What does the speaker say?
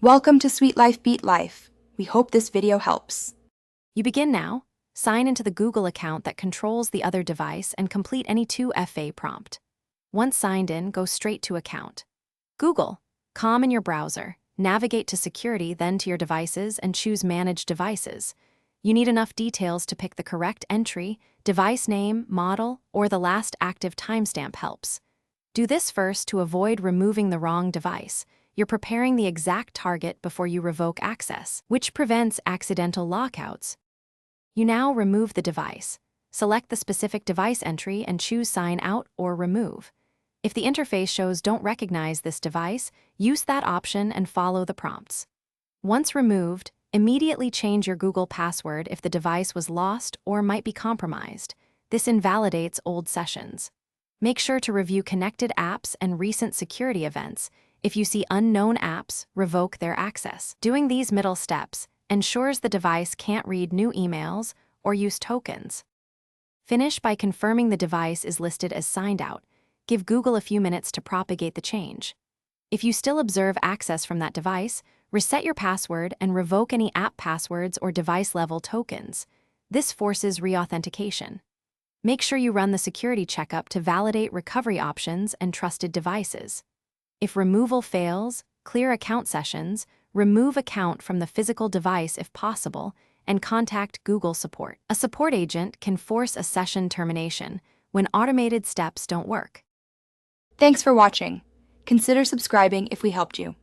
Welcome to Sweet Life Beat Life. We hope this video helps. You begin now. Sign into the Google account that controls the other device and complete any 2FA prompt. Once signed in, go straight to Account. Google, in your browser, navigate to Security, then to your devices and choose Manage Devices. You need enough details to pick the correct entry, device name, model, or the last active timestamp helps. Do this first to avoid removing the wrong device. You're preparing the exact target before you revoke access, which prevents accidental lockouts. You now remove the device. Select the specific device entry and choose Sign Out or Remove. If the interface shows Don't recognize this device, use that option and follow the prompts. Once removed, immediately change your Google password if the device was lost or might be compromised. This invalidates old sessions. Make sure to review connected apps and recent security events. If you see unknown apps, revoke their access. Doing these middle steps ensures the device can't read new emails or use tokens. Finish by confirming the device is listed as signed out. Give Google a few minutes to propagate the change. If you still observe access from that device, reset your password and revoke any app passwords or device-level tokens. This forces reauthentication. Make sure you run the security checkup to validate recovery options and trusted devices. If removal fails, clear account sessions, remove account from the physical device if possible, and contact Google support. A support agent can force a session termination when automated steps don't work. Thanks for watching. Consider subscribing if we helped you.